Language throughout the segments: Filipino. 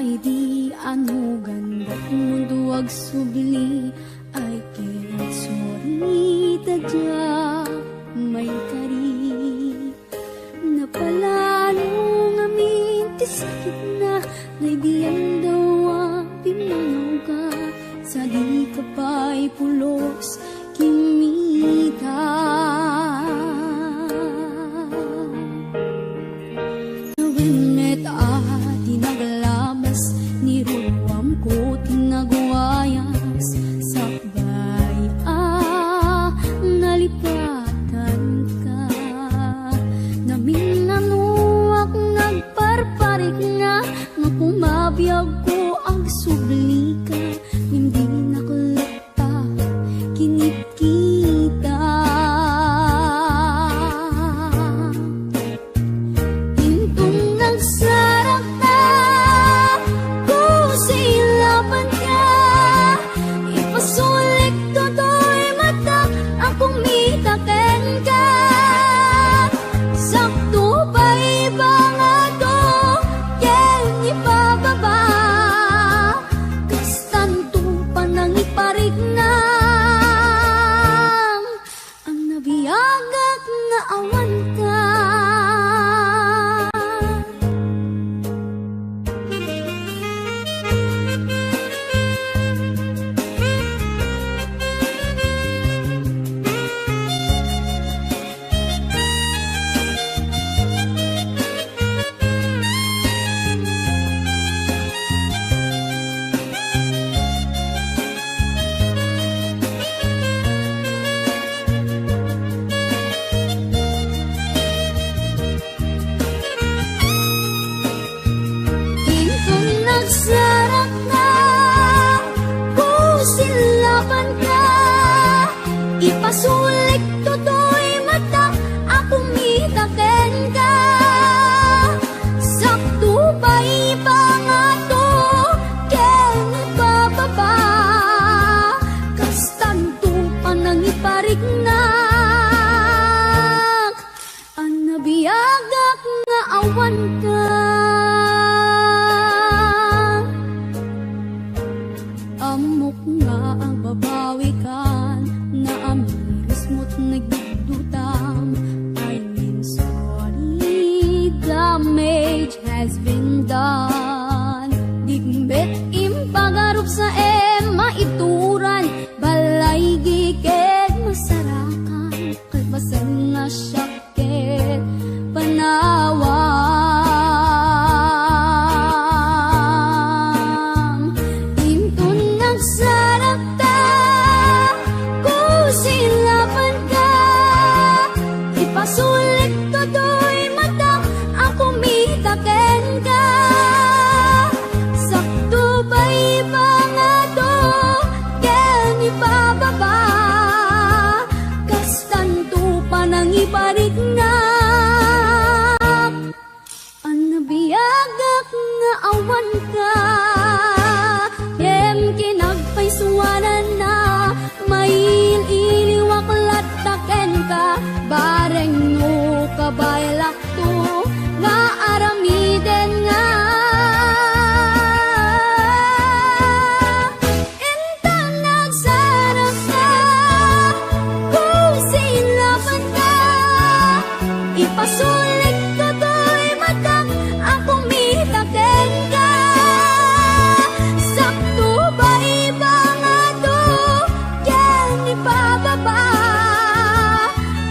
ay di ano ganda't mundo ag subli ay kaya sorry tadya may kari napalano nga mintisakit na naidiyan daw pinanaw ka sa di ka pa'y pulos kimita nawinmet tinaglabas ni ruwam ko tinagwayas sakbay nalipatan ka naminanuak nagparparik nga kumabiyag ko ang subli ka hindi nakulata kinikita hintong nagsarap na kung silapan ka ipasulik toto'y mata ang kumitaken ka sakto pa iba nga to ken ipababa kastanto pa nang iparig na ang nabiyagak nga awan ka nagsarap na kung silapan ka ipasulik toto'y mata akong mitaken ka sakto pa iba nga to ken ipababa kastanto pa nang iparig na ang nabiyagak nga awan ka amok nga ang babawikan na amiris mo't nagdudutam I mean sorry damage has been done digbet impagarup sa maituran balay gigit masarakan kalpasan nga syakit panawang hintun nagsarap ta kung silapan ka ipasulik toto'y mata ang kumitaken ka sakto pa iba nga to ken ipababa kastanto pa nang iparig na ang nabiyagak nga awan ka kem kinagpaisuanan na mail iliwaklat taken ka bareng no kabaylak to nga aramiden nga intan nagsarap ka kung silapan ka ipasulik toto'y mata ang kumitaken ka sakto ba iba nga to ken ipababa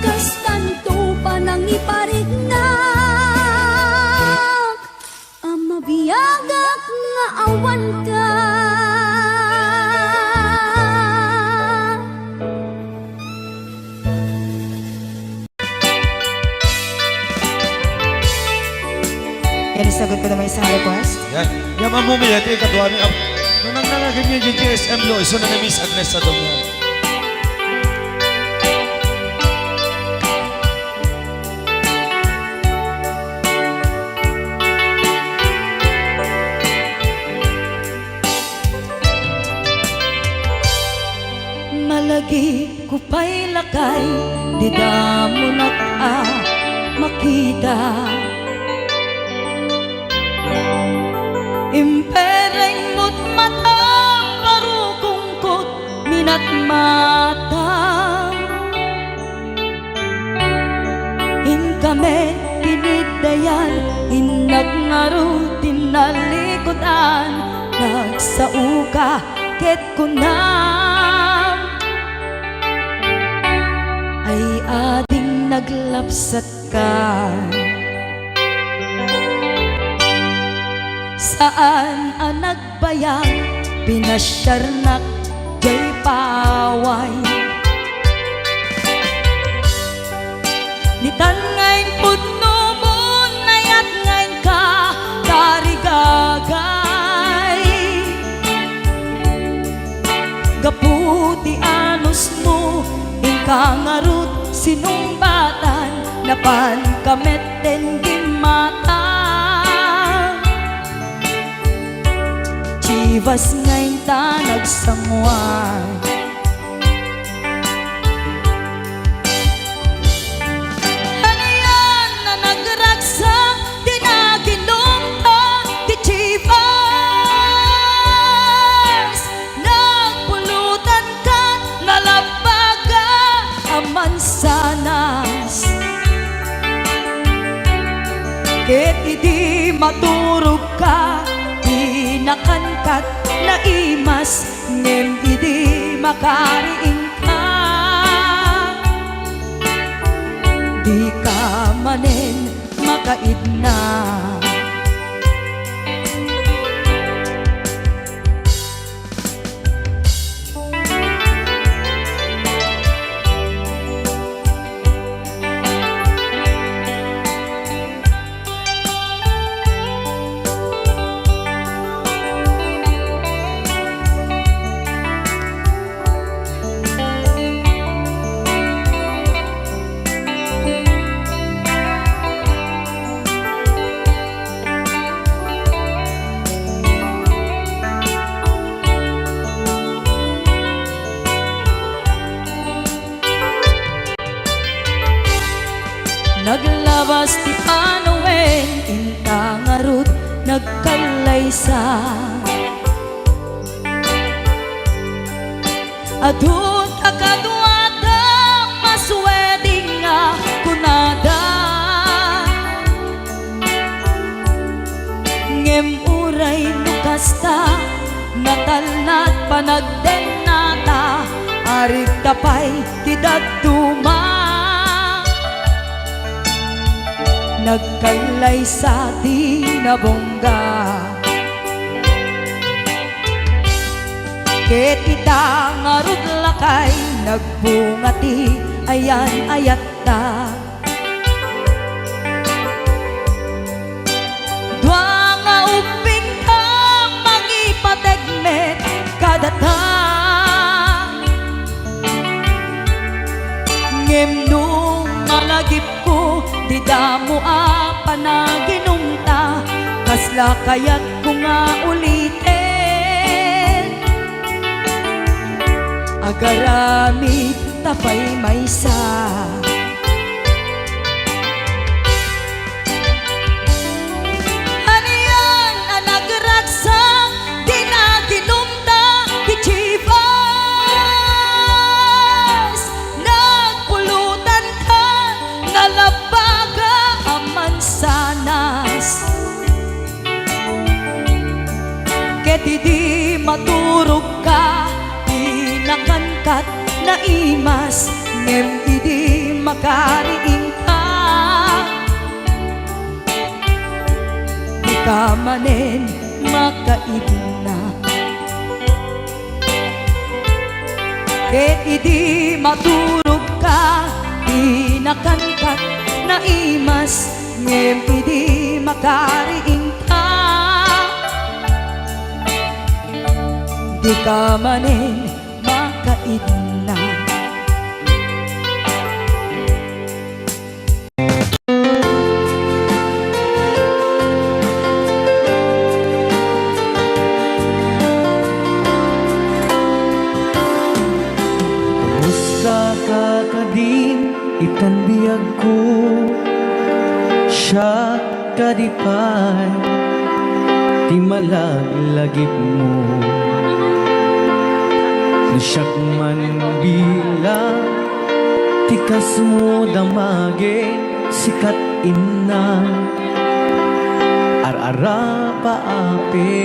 kastanto pa nang iparig na ang mabiyagak nga awan ka Yan, sagot ko naman isang request. Yan. Yan ang mumiyat eh, katuwa niya. Nung nangnangagin niya yung GSM lo, iso na na-miss Agnes sa domo. Malagi ko pa'y lakay, di damo makita. impereng mo't matang parukungkot minat matang kami pinidayan inagnaro tinalikutan nagsauka ket kunam ay ading naglapsat ka saan ang nagbayang pinasyarnak jay paway nitan ngayon pudno mo nayat ngayon ka karigagay gaputi anos mo ingkangarut sinumbatan napan kameten gimata chivas ngayon ta nagsangwan sanas ket idi maturog ka pinakankat na imas ngem idi makariing ka di ka manen makaidna naglabas ti panawen intangarut nagkalaysa adun akaduada masweding nga kunada ngem uray lukasta natalnat panagdenata arit tapay ti daduma nagkalay sa tinabongga ket ita ngarud lakay nagbungati ayan ayatta dua nga uping ka mangipategmet kadata ngem nung malagip ko di damo panaginumta kasla kayat ko nga ulitin agaramid tapay maysa haniyan ang nagragsak di naginumta di chivas nagpulutan ka nalabaga sanas ket idi maturog ka pinakankat na imas ngem idi makariing ka di ka manen makaibna ket idi maturog ka pinakankat na imas ngem idi makariing ka di ka manen makaidna Musta ka kadin itanbiyag ko siya kadipay ti malaglagip mo. Siyak man bilang tikas mo damage sikat ina arara paape.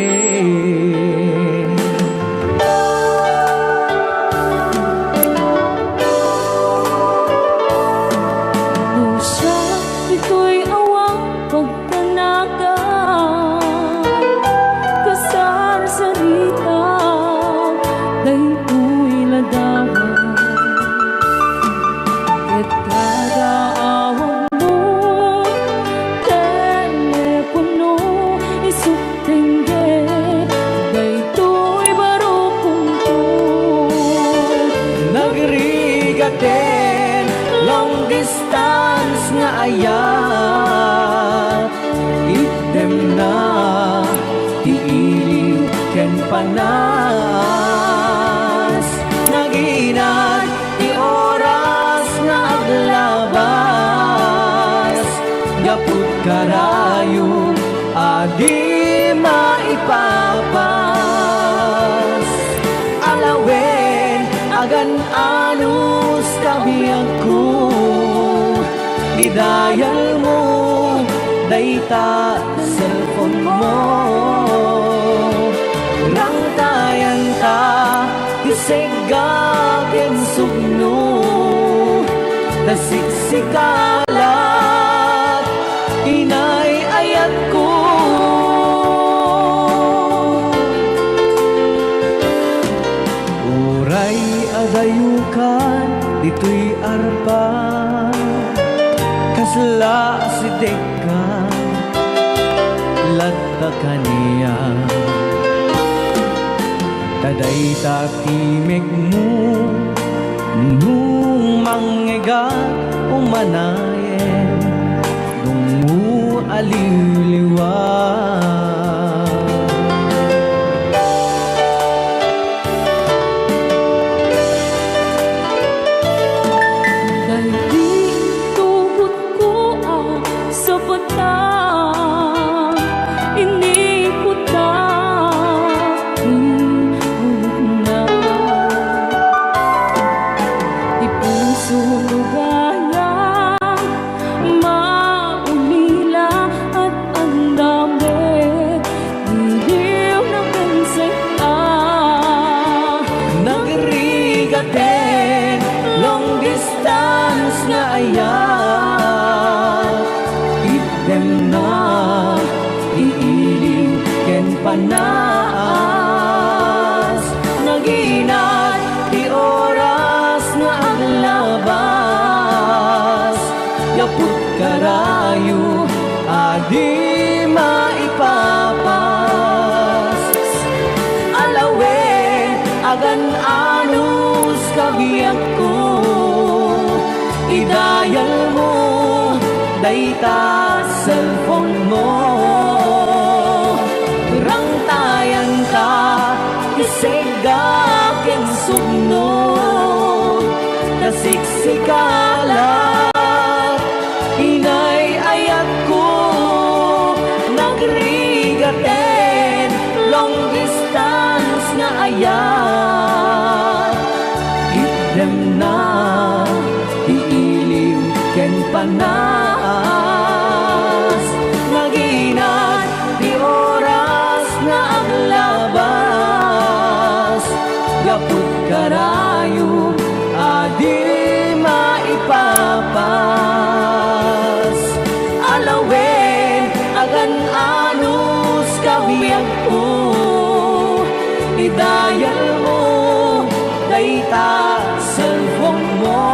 Lusa, ito'y awang pagtanaga kasar sarita daytoy ladawan ket kada awang mo telepono isuk tengge daytoy baro kungko Nagrigaten long distance nga ayat idem na tiiliw ken panas naginat ti oras nga aglabas gapud karayo adi maipapas alawen agan anus kabiyag ko idayal mo dayta cellphone mo rang tayan ta isega ken sugno nasiksikalat inay ayat ko. Uray adayukan dito'y arpa kasla si deka latta kaniya taday tatimig mo nung mangega umanayen nung mo aliliwan. Dahil tuhod ko sa batang inikot na di puso lugayang maulila at ang dami diliw na penseta Nagrigaten long distance nga ayat idem na iiliw ken panas naginat ti oras nga aglabas yapud karayo adi maipapas alawen agan anus kabiyag ko idayal mo dayta cellphone mo rang tayan ka isega ken sugno nasiksikalat inay ayat ko nagrigaten long distance nga ayat idem na iiliw ken panas naginat di oras nga aglabas gapud karayo adi maipapas alawen agan anus kabiyag ko idayal mo dayta cellphone mo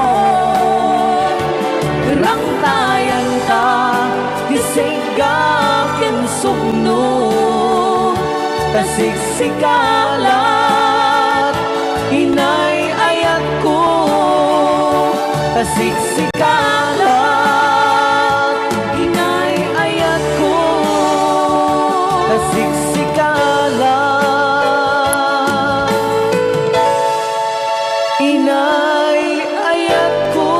rang tayan ta kisega ken sugno tasiksikalat inay ayat ko tasiksikalat inay ayat ko tasiksikalat inay ayat ko.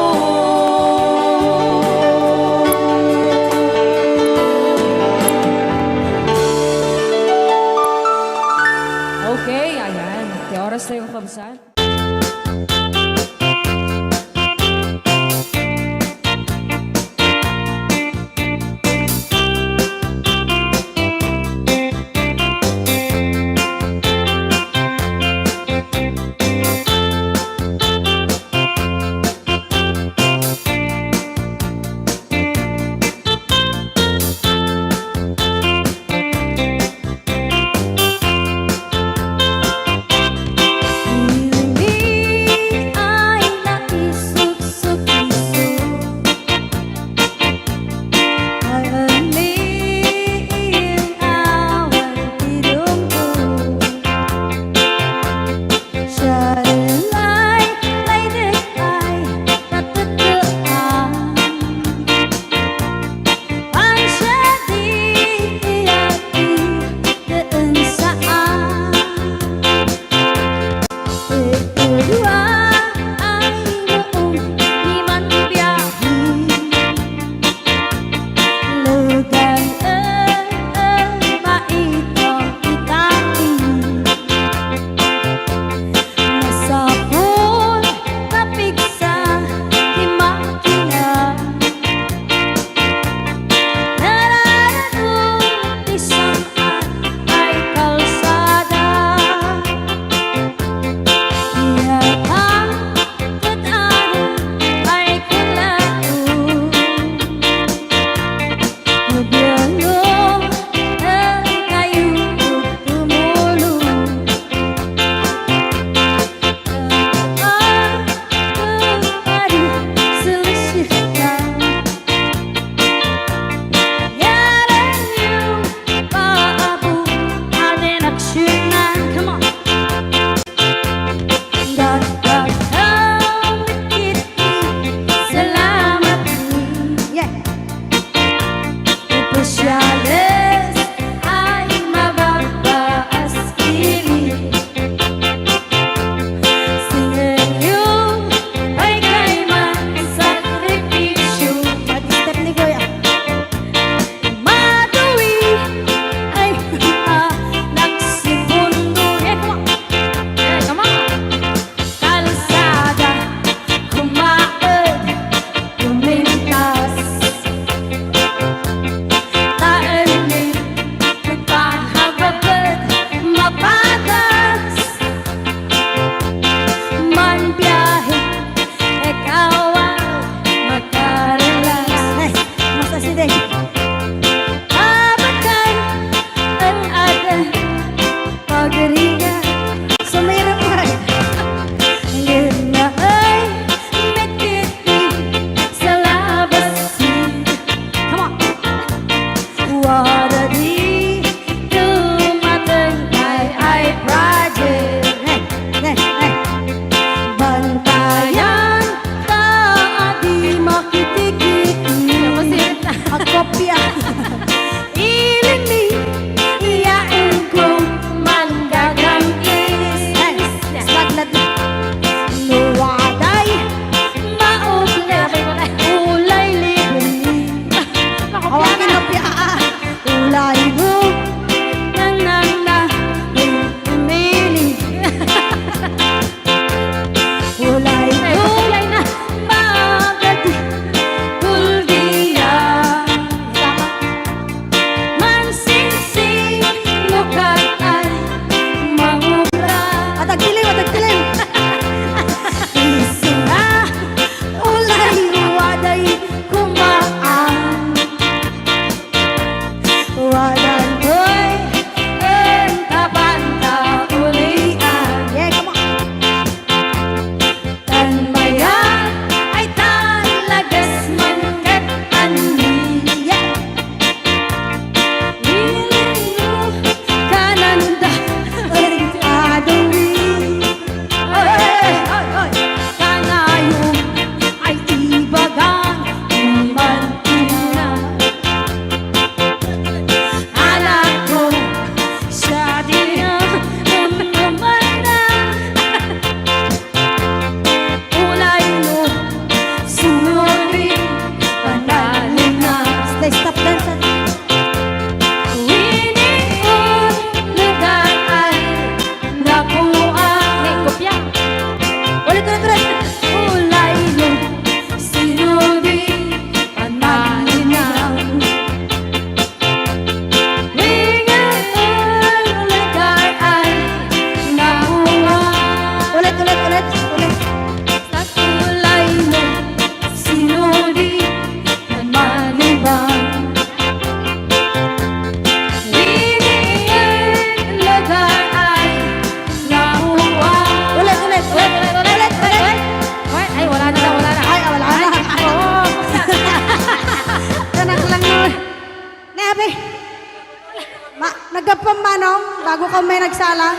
Nagapam manong, bago ka may nagsala.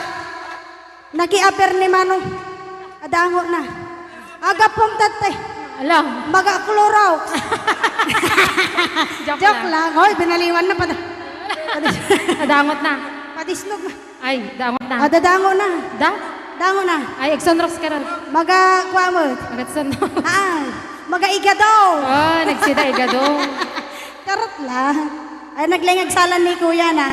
Nakiaper ni manong. Adango na. Agapam tate. Alam. Magakluraw. Joke Joke lang. lang. Hoy, binaliwan na pa. Nadangot na. Patisnog na. Ay, dangot na. Dadango na. Da? Dango na. Ay, Exonrox ka rin. Magakuha mo. Magatsan na. Magaiga daw. Oh, nagsida igado. Karot lang. Ay, naglingag salan ni kuya na.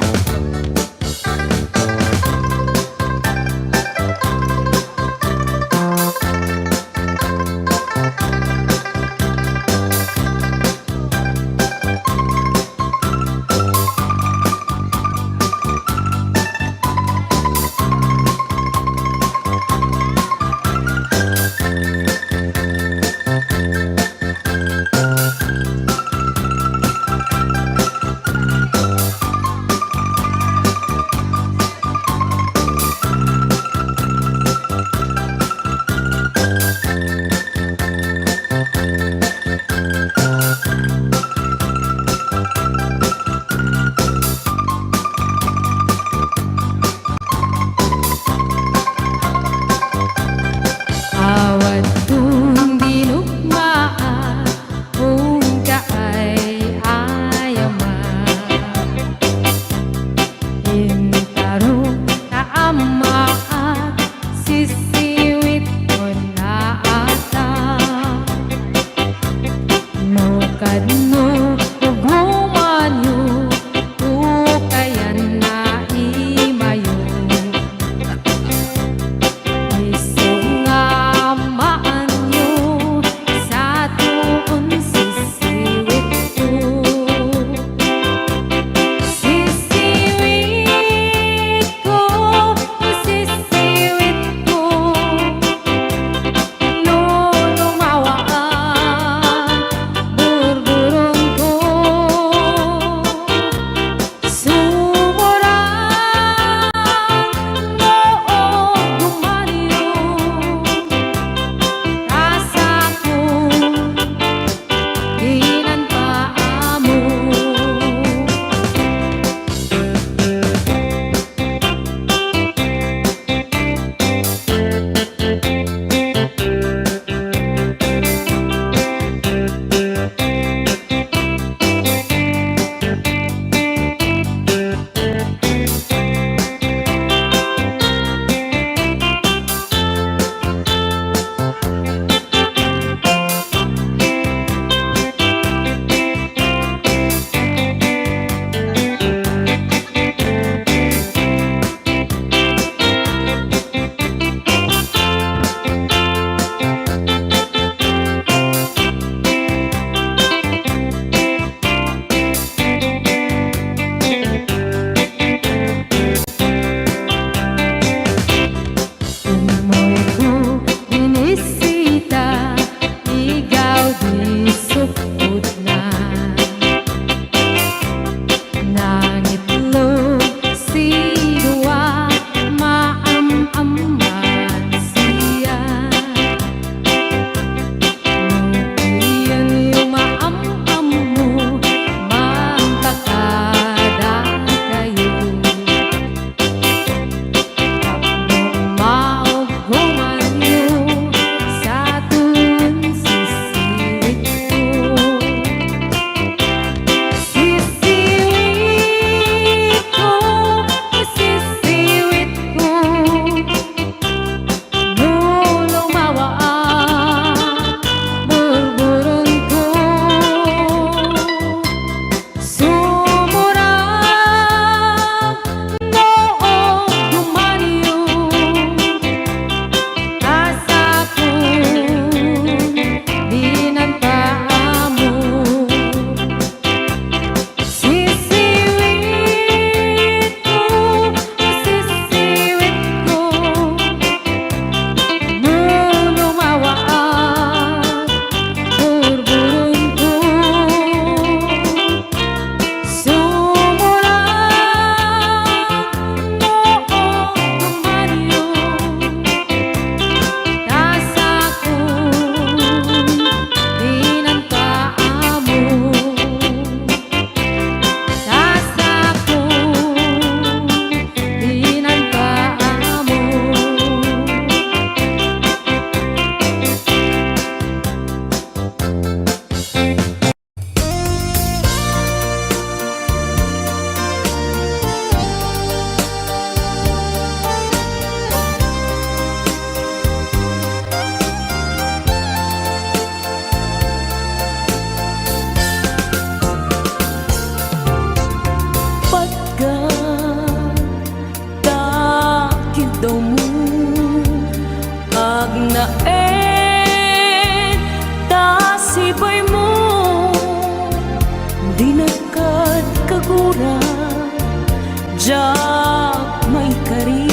Adyak may kari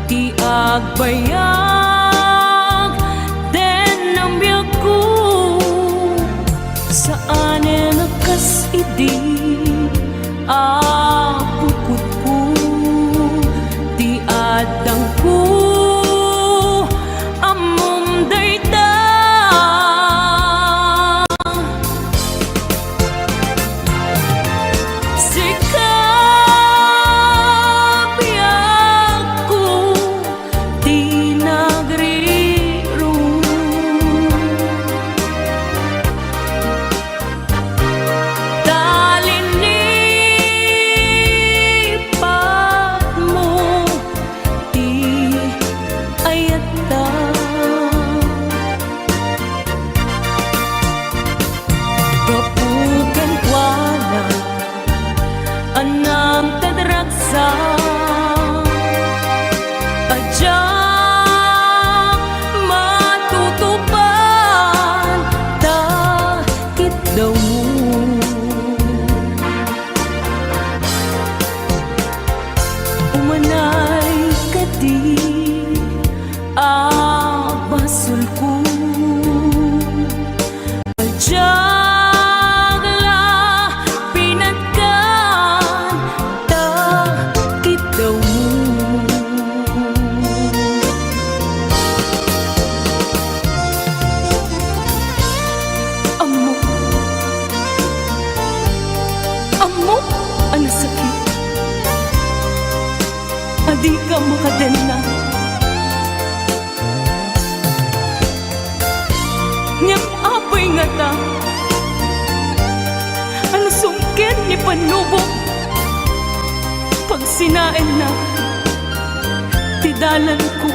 ti agbayag den ang biyak ko saan nakas idi apukot ko ti adang ko amom dayta anang tadraksa adyak matutupan takit daw mo umanay kadi abasul ko adyak ang sakit adi ka makadena ngem apoy nga ta ano sungkit ni panubok pag sinain na tidalan ko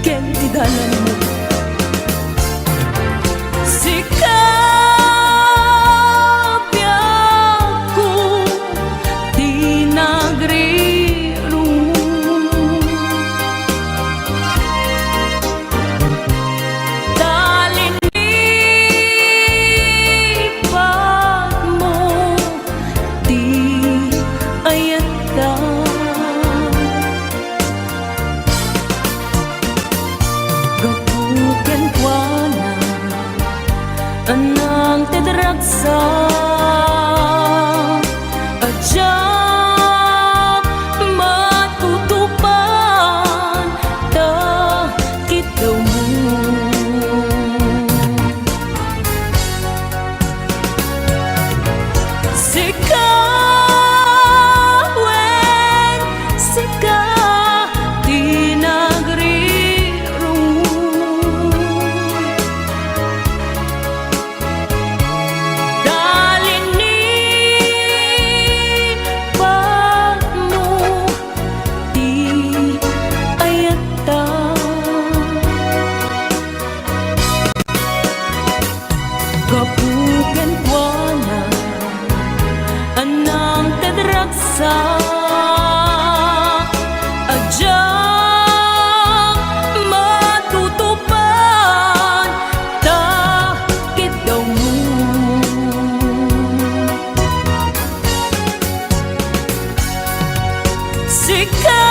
ken tidalan mo sika anang tadraksa adyak matutupan takit daw mo sika wen sika kapugan ko na anang tadraksa adyak matutupan takit daw mo sika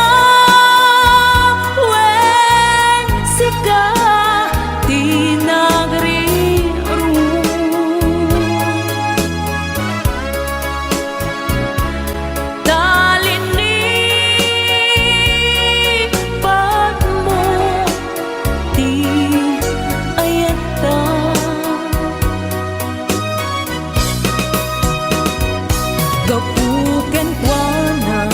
wen sika gapuken ko na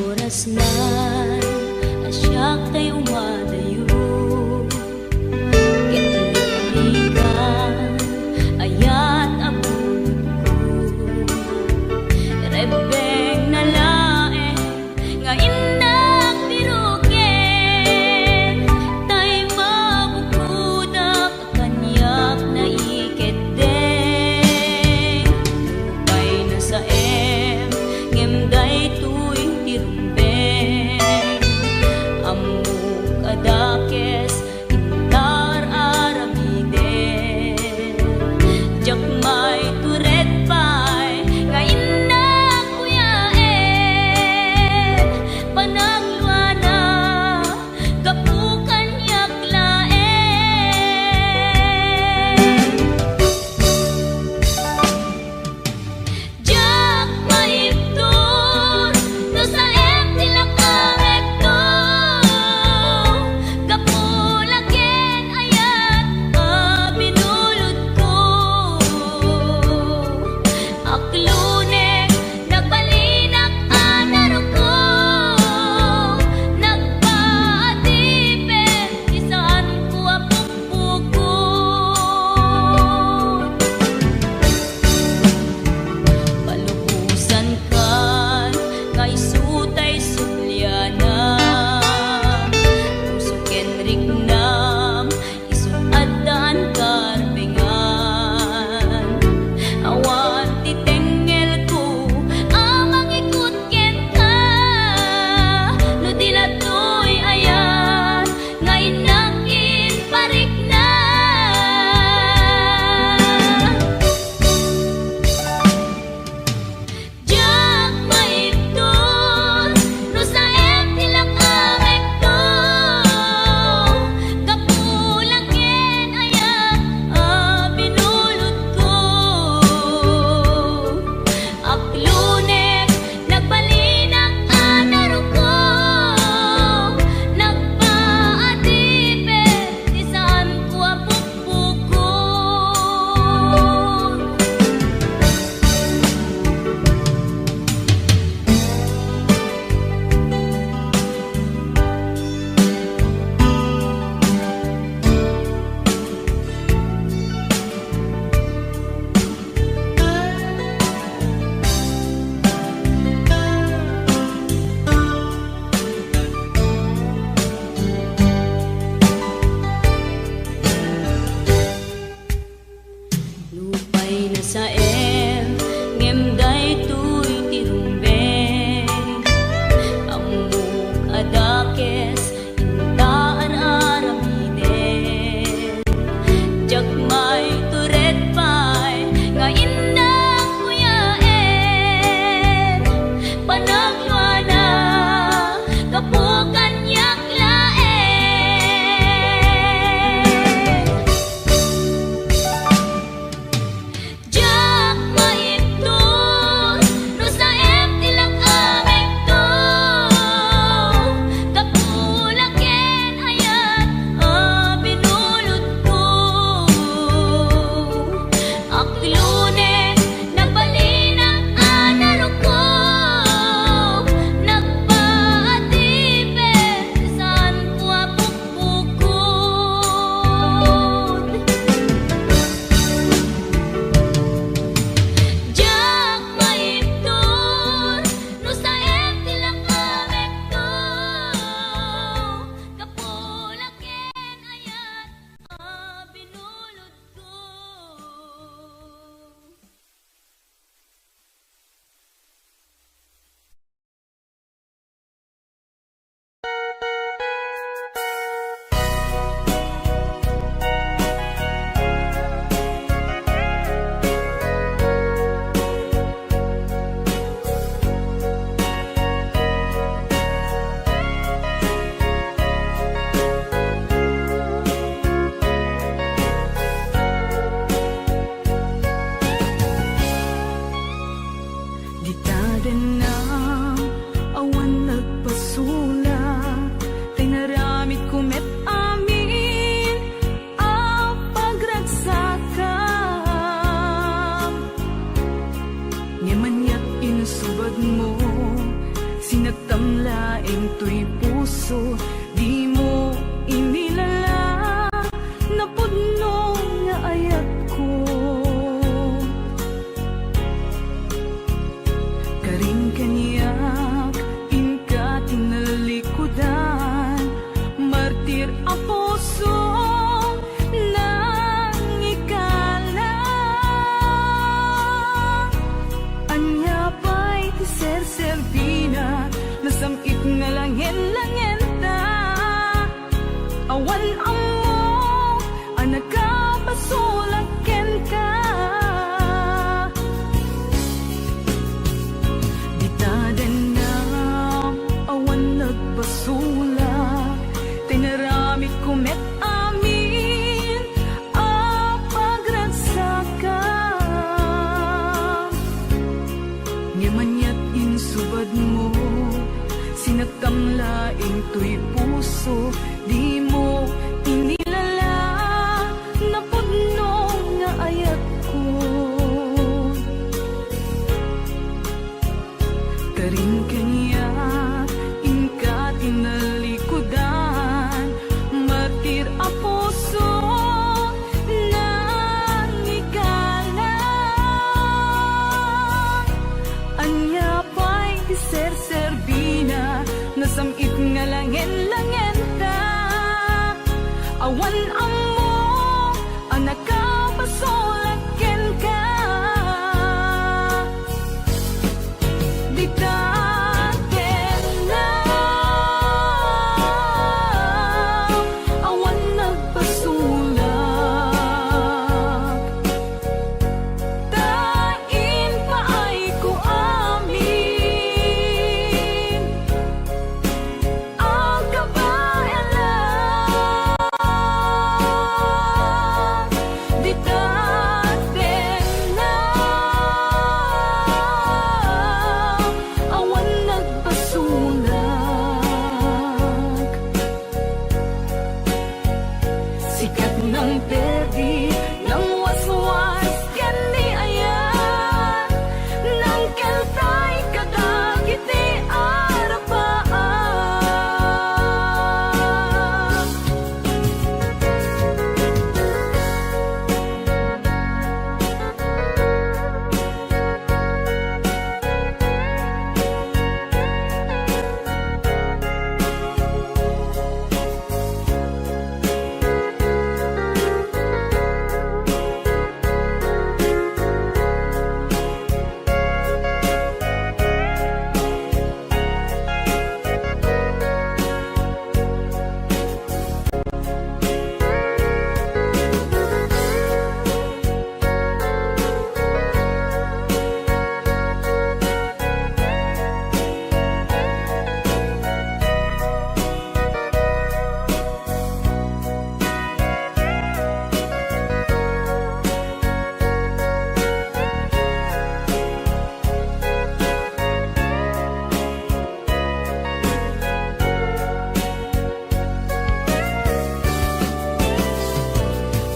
oras na asyak tayo umadayo. Kitalikan ayat abong ko. Rebeng na lae nga inak biruken. Tay mabukudak kanyak na iketeng. Lupay na sa ngemday tuwing tirumbeng. Amok ada Sinagtamlaing to'y puso, di mo inilala, napudno nga ayat ko. Karing kaniyak, inka tinalikudan, martir a puso nang ikala. Anya pa'y tiser-servina, nasamit nga langin-langin ta. Awan amo, anak ka basulaken ka. Ditaden na, awan nagbasulak, tinaramit kumet amin, apagransakan. Ngamanyat insubad mo, sinagtamlaing to'y puso, di mo inilala, napudno nga ayat ko. Karing kanya, inka tinalikudan, martir a puso nang ikala. Anya pa'y tiser-servina, nasamit nga langin-langin ta. Awan amo, anak ka basulaken ka. Ditaten na, awan nagpasulak, tain pa ay ko amin, ang kabayalan. Ditaten na, awan nagpasulak, sikat ng perdi, ng waswas kani ayan, ng keltay kadagit ni arapaan.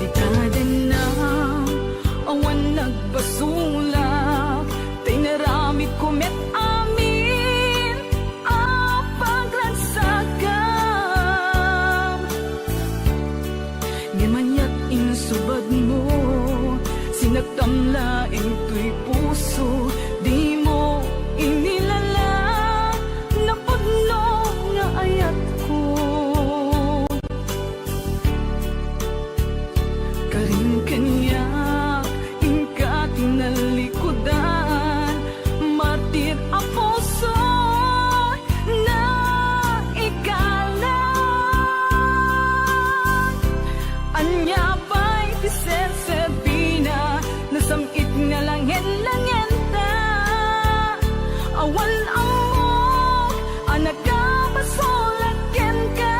Ditaden na, awan nagbasulak, tinaramit kumet amin, apagransakan. Ngamanyat insubad mo, sinagtamlaing to'y puso, di mo inilala, napudno nga ayat ko. Karing kanya, inka tinalikudan, martir a puso na ikala. Anya pa'y tiser-servina, nasamit nga langin-langin ta. Awan amok, anak ka basulaken ka.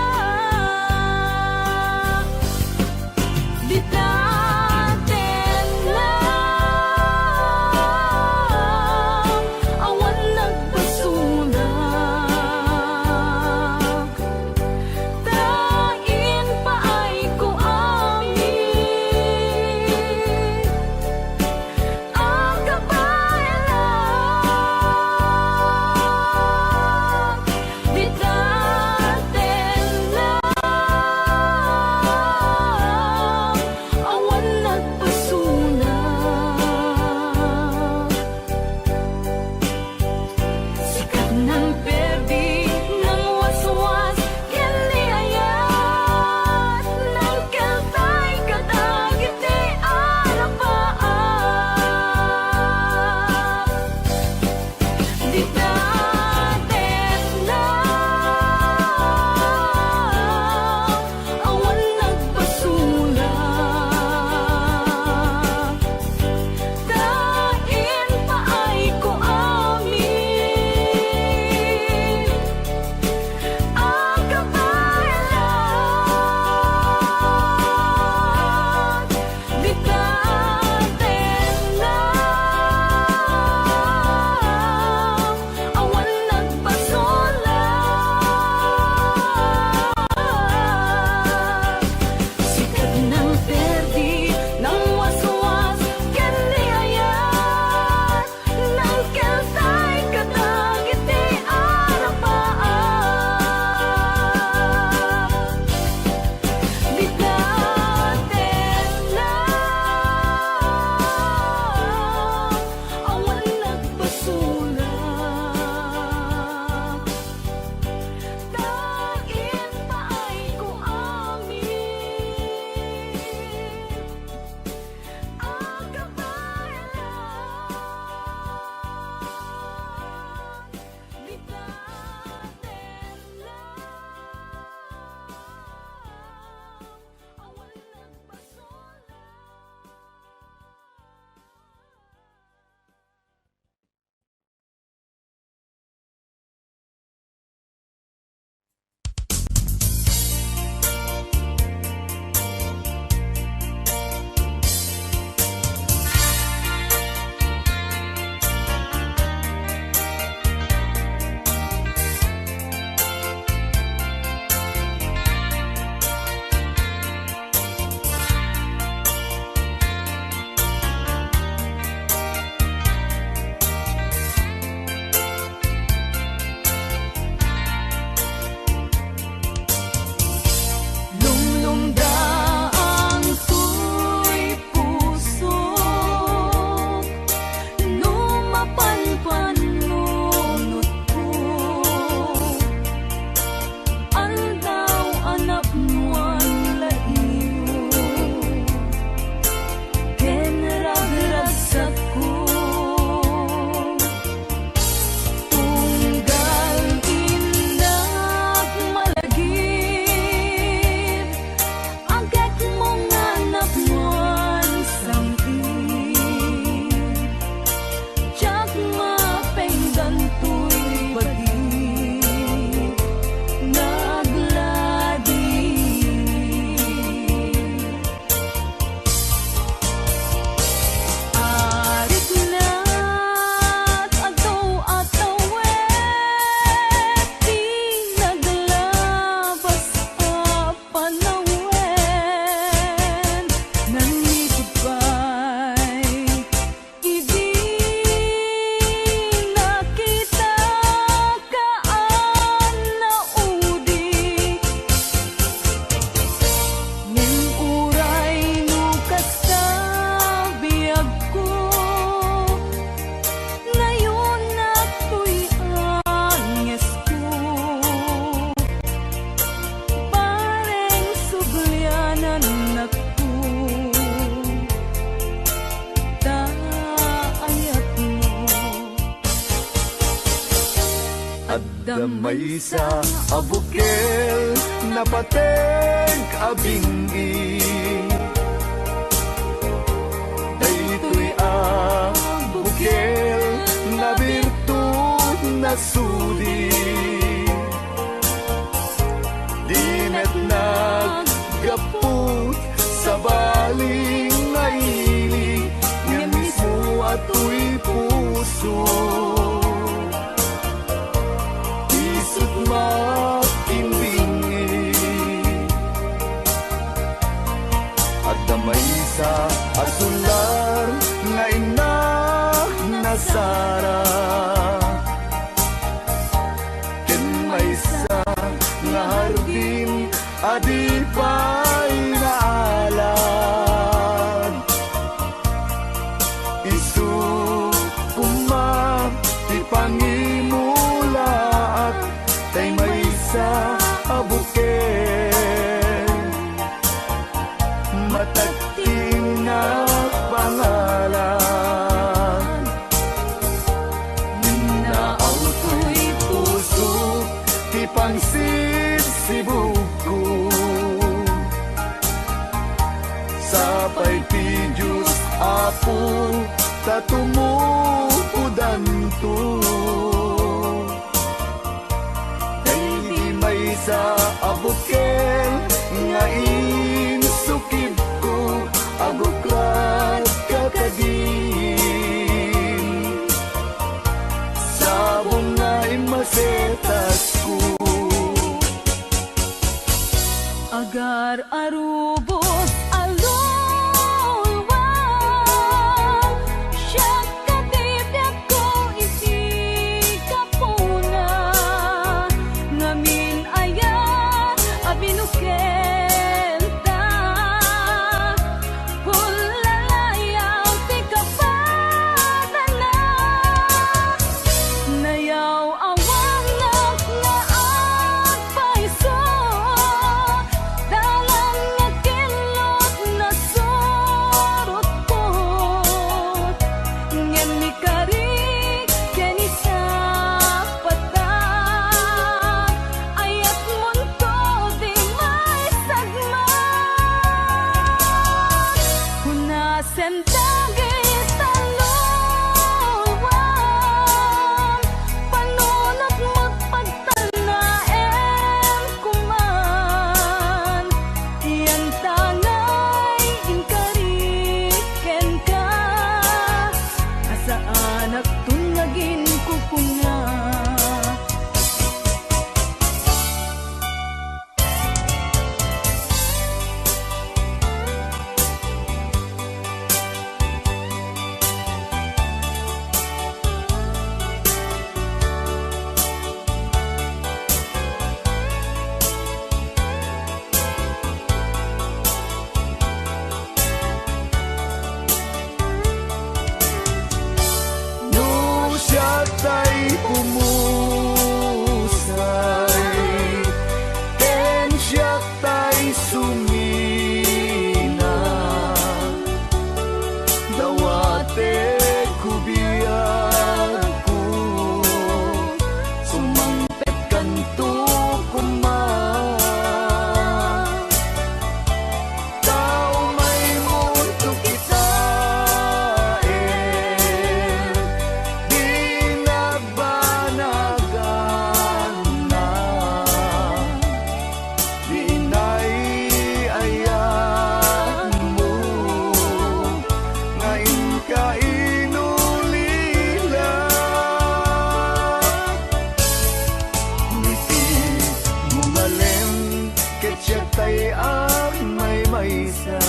Ditaten na, awan nagpasulak, tain pa ay ko amin, ang kabayalan. damay sa abukel napateg abingi daytoy abukel na birtud na sudi dinet naggaput sa baling ngaili nga mismo ato'y puso isut makimbingi at damay sa asular nga ina nasara ken may sa nga hardin adi pa'y naalad isu kuma ti pangimulaat tay may sa abuken matagting na pangalan ninaaw to'y puso ti pangsibsibuko sapay ti Diyos apo tatumupudan to kay di may sa abuken nga insukib ko aguklat kakagin sabong nga imasetas ko agar arubos alulwang siya katibyak ko isi kapuna ngamin ayan abinukenta hulalayaw ti kapadala nayaw awang nga agpaiso dalang nga kilot na surot ko ngem ni kari ken isa patag ayat mon ko di may sagma hunasen tagis talawang panunot magpagtanaem kuman iyan tangay inkariken ka asaan at tunagin kukunga no siya tay pumusay ken siya tay sumina dawate kubiyag ko sumangpet kanto kuman tao may mundo kita di nagbanagan na di naiayan mo ngayon ka inulila ngiti mumalem ket siya tay may maysa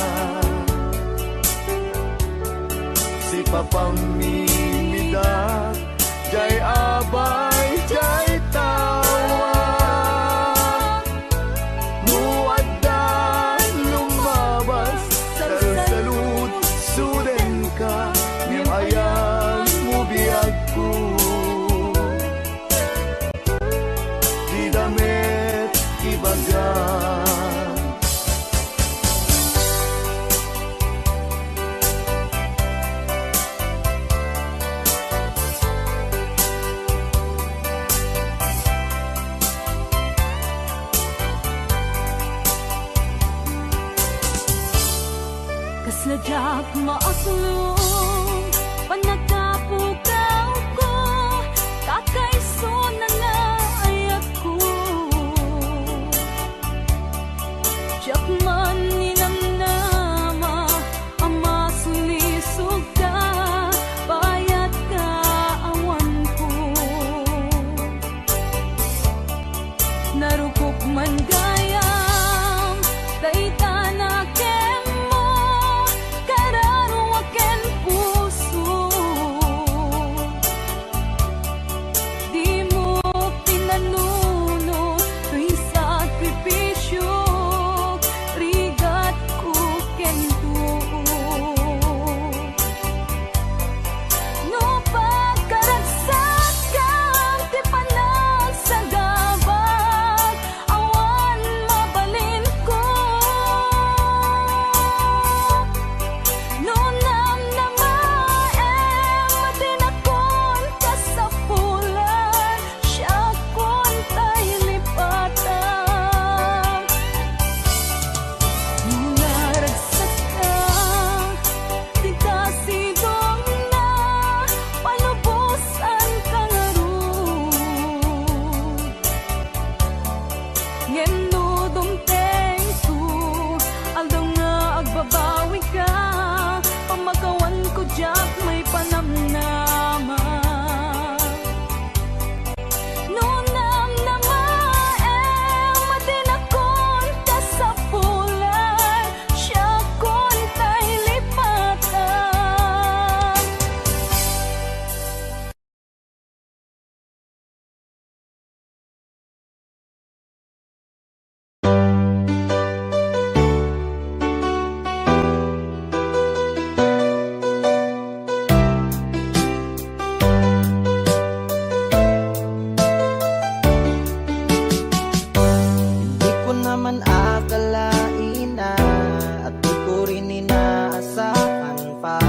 si papang mimida jay abay jay tawa muadda lumabas salsalud suden ka ngem ayan mo biyag ko di damit ibagan Jak maasulong panagkapukaw ko kakaiso na nga ay ako Jak man ninamnama ama sulisog ka bayat ka awan ko narukop man gayam dayta na kem mo kararo aken puso di mo pinanuno tuy sakripisyo rigat ko ken tuo no pagkaragsak kang ti panagsagabag awan mabalin ko no namnamaem madinakon kasapulan siya kon tay lipatan Naragsak ka, di kasidong na palubusan ka nga ron. Ngeno dumteng su, aldaw nga agbabawi ka, pamagawan ko jak may panamnama. No namnamaem madinakon kasapulan siya kon tay lipatan Di ko naman akalain na at di ko rin inaasahan pa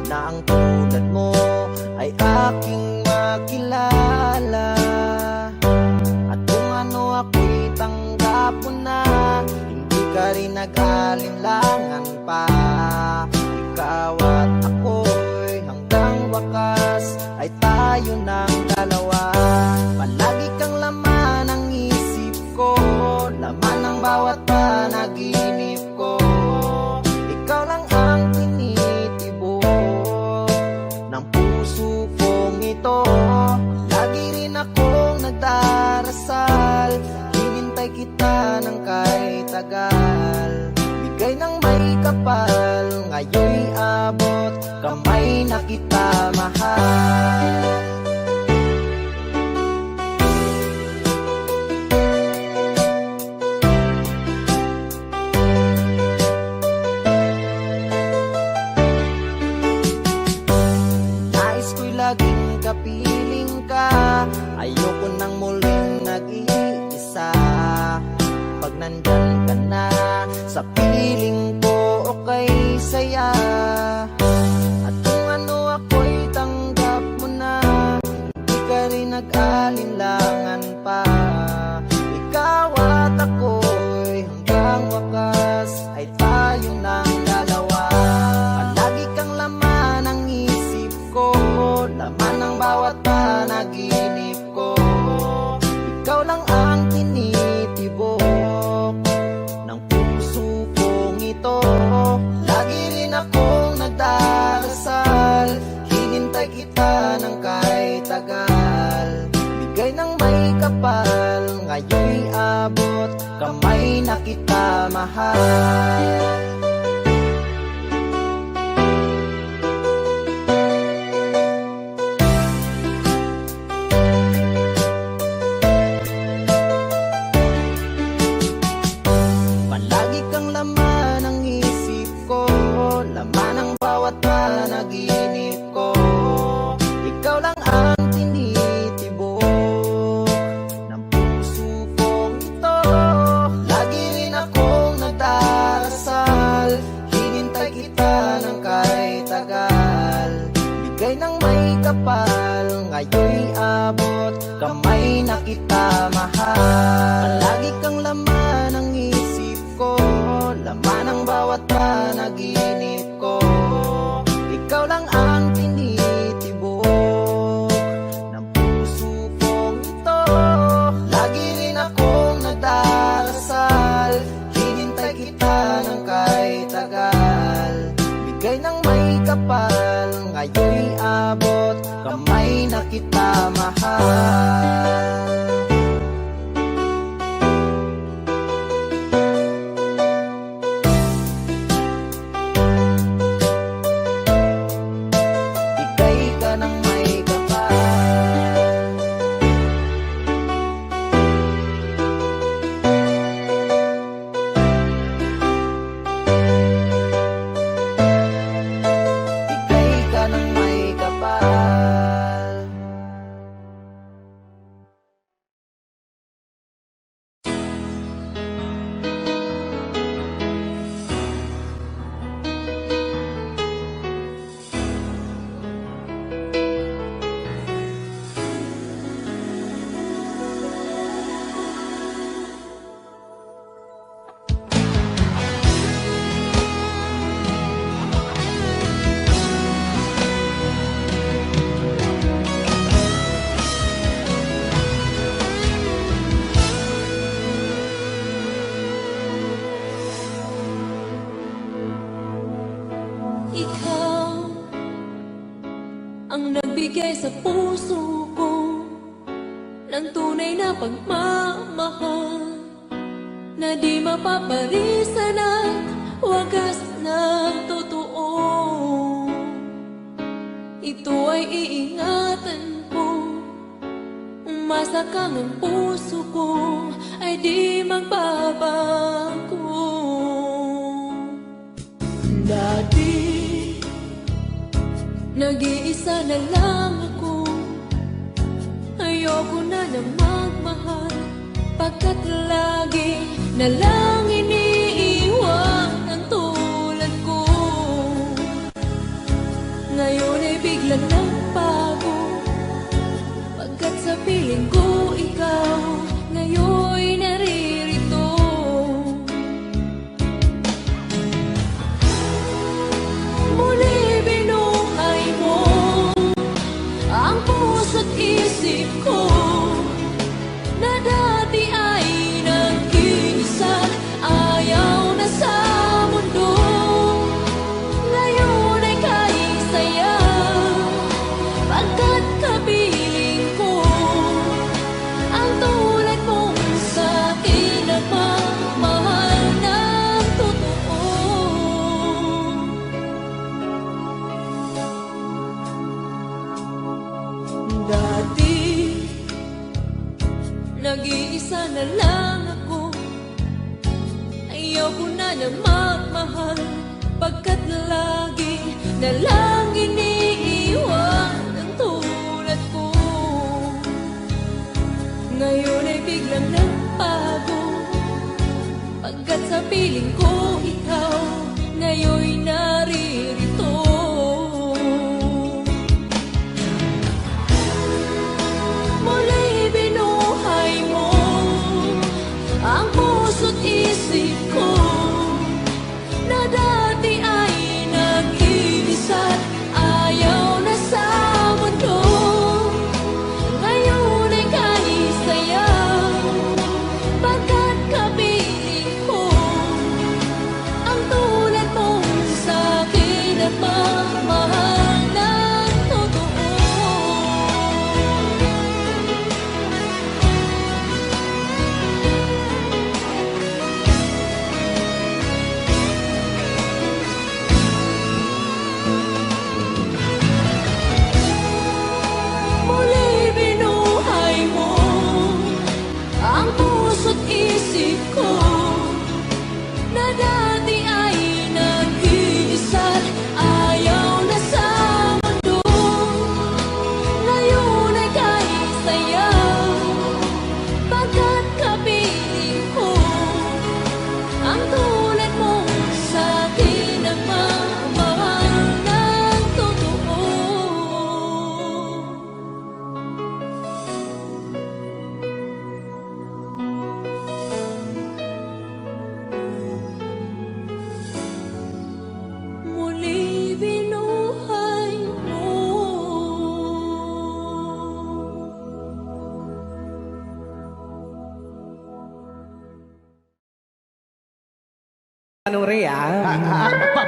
na ang tulad mo ay aking makilala. At kung ano ako'y tanggap mo na, hindi ka rin nag-alinlangan pa. Ikaw at ako'y hanggang wakas ay tayo ng dalawa. Palagi kang laman ng isip ko, laman ng bawat panaginip ko. Ikaw lang ang tinitibok ng puso kong ito. Lagi rin akong nagdarasal, hinintay kita ng kahit tagal. Bigay ng may kapal, ngayon'y abot, kamay na kita mahal. Nais ko'y laging kapiling ka, ayoko nang muling nag-iisa. Pag nandyan ka na, sa piling ko okay saya. At kung ano ako'y tanggap mo na, hindi ka rin nag-alinlangan pa. Ikaw at ako'y hanggang wakas ay tayo ng dalawa. Palagi kang laman ng isip ko, laman ng bawat panaginip ko. Ikaw lang ang tinitibok ng puso kong ito. Lagi rin akong nagdarasal, hinintay kita ng kahit tagal. Bigay ng may kapal, ngayon'y abot, kamay na kita mahal. Palagi kang laman ng isip ko, laman ng bawat panaginip ko. Ikaw lang ang tinitibok ng puso kong ito. Lagi rin akong nagdarasal, hinintay kita ng kahit tagal. Bigay ng may kapal, ngayon'y abot, kamay na kita mahal. Palagi kang laman ng isip ko, laman ng bawat panaginip mahal. Ika'y ka ng may kapal. Ika'y ka ng may kapal. Ikaw ang nagbigay sa puso ko ng tunay na pagmamahal na di mapaparisan at wagas na totoo. Ito ay iingatan ko, umasa kang ang puso ko ay di magbabago. Dati nag-iisa na lang ako, ayoko na na magmahal, pagkat lagi na lang iniiwan ang tulad ko. Ngayon ay biglang nagbago, pagkat sa piling ko ikaw ngayon naririto. Muli binuhay mo ang puso't isip ko na dati ay nag-iisa, ayaw na sa mundo. Ngayon ay kaisaya, pagkat kapiling ko ang tulad mong sa'kin na mamahal ng totoo. Dati nag-iisa na lang ako, ayoko na na magmahal, pagkat lagi na lang iniiwan ang tulad ko. Ngayon ay biglang nagbago, pagkat sa piling ko ikaw ngayon naririto. Muli binuhay mo ang puso't isip ko na dati ay nag-iisa't ayaw na sa mundo. Ngayon ay kaisaya, pagkat kapiling ko ang tulad mong sa'kin at mamahal ng totoo. Muli binuhay mo ang puso't isip ko na dati ay nag-iisa't ayaw na sa mundo. Ngayon ay kaisaya, pagkat kapiling ko ang tulad mong sa'kin na mamahal ng totoo. Muli binuhay mo. Ano Rhea?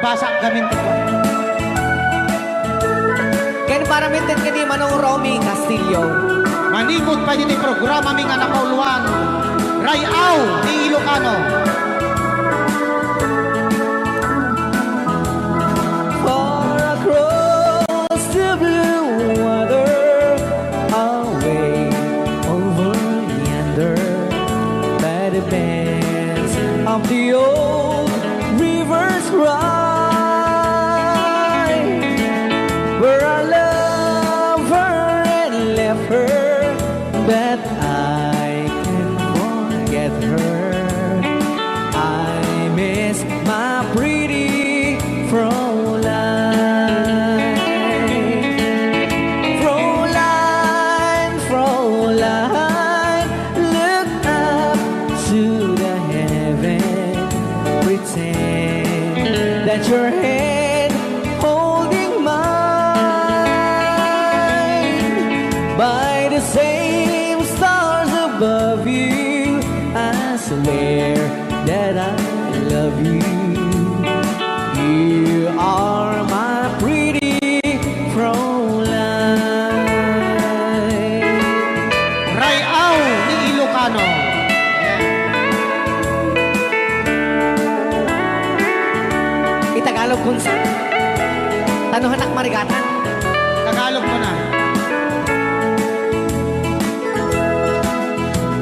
Basa kami. Kaya Ken para mintin kini Manong Romy Castillo. Manipot pa yun yung programa ming anak kauluan. Rayaw ni Ilocano. Far across the blue water, away over yonder, by the banks of the old rivers ride, where I love her and left her, but I can't forget her. I miss my pretty Fräulein. Fräulein, Fräulein, look up to the heaven, pretend that your hand holding mine. By the same stars above you, I swear that I love you. You are my pretty Fräulein. Rayaw ni Ilocano. Itagalog kung sa tanuhan ak marigatan. Tagalog mo na.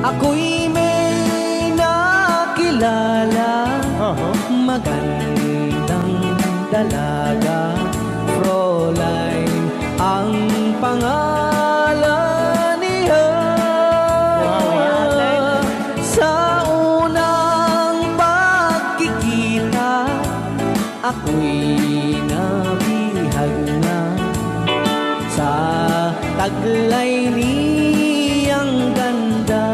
Ako'y may nakilala, magandang dalaga, Fräulein ang pangalan niya. Sa unang pagkikita, ako'y nabihag na sa taglay niyang ganda.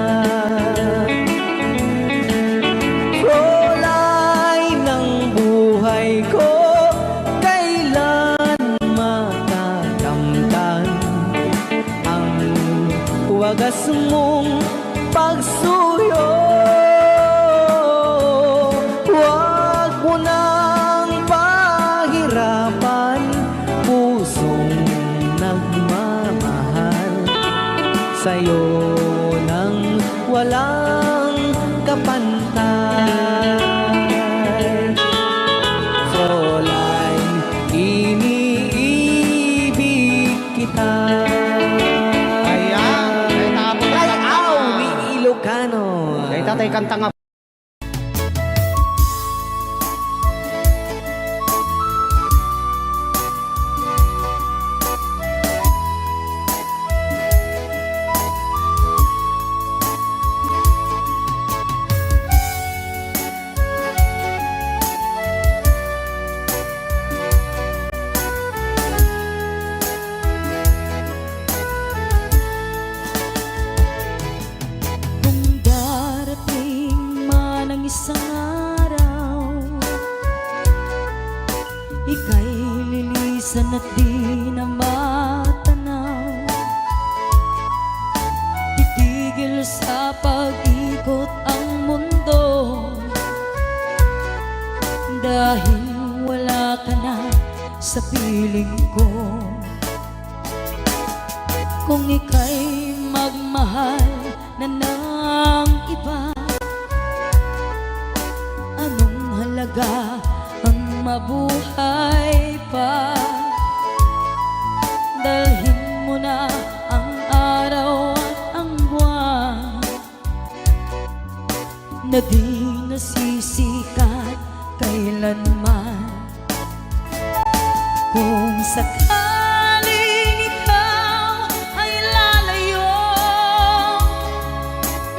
Fräulein ng buhay ko, kailan matakamtan ang wagas mong pagsuyo. Huwag mo nang pahirapan pusong nagmamahal sa'yo nang walang kapantay. Fräulein, iniibig kita. Ayan. Rayaw ni Ilocano. Kay tatay kanta nga. Kung darating man ang isang araw, ika'y lilisan at di na matanaw. Titigil sa pag-ikot ang mundo, dahil wala ka na sa piling ko. Kung ika'y magmahal na ng iba, anong halaga ang mabuhay pa? Dalhin mo na ang araw at ang buwan na di nasisikat kailanman. Kung sakaling ikaw ay lalayo,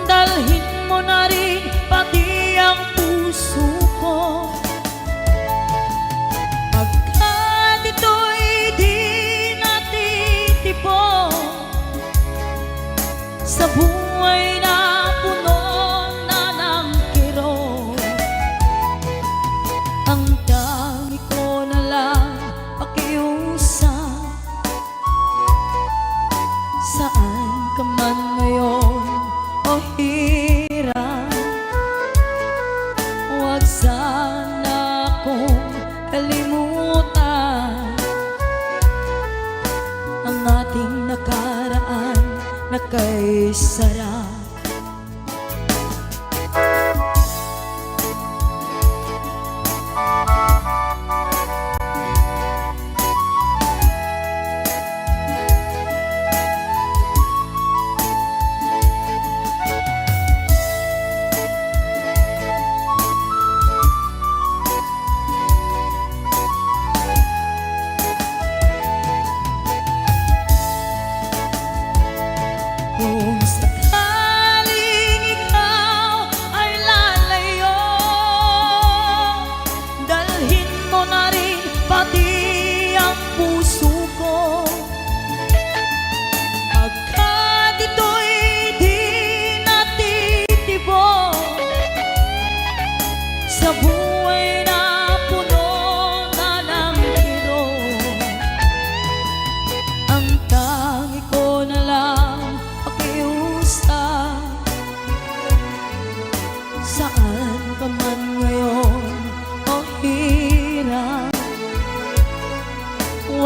dalhin mo na rin pati ang puso ko. Pagkat ito'y di natitipon sa buhay na puno na ng kirot. Ang dami ko na lang pakiusap, saan ka man ngayon o hirap, huwag sana akong kalimutan.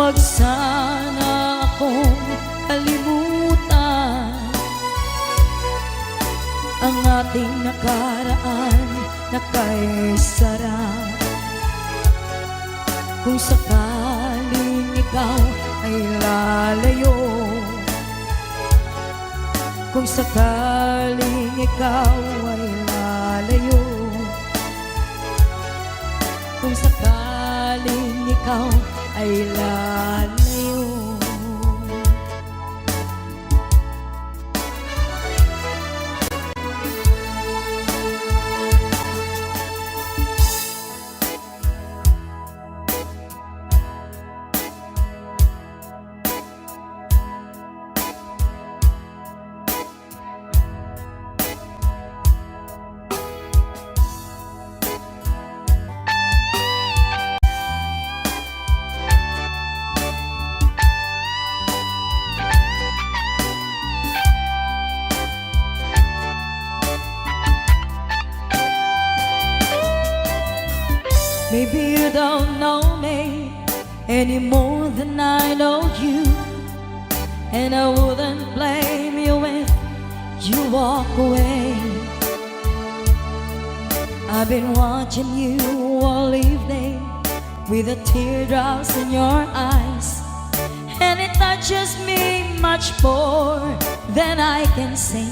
Huwag sana akong kalimutan ang ating nakaraan na kay sarap. Kung sakaling ikaw ay lalayo, kung sakaling ikaw ay lalayo, kung sakaling ikaw ay lalayo. Maybe you don't know me any more than I know you, and I wouldn't blame you if you walk away. I've been watching you all evening with the teardrops in your eyes, and it touches me much more than I can say.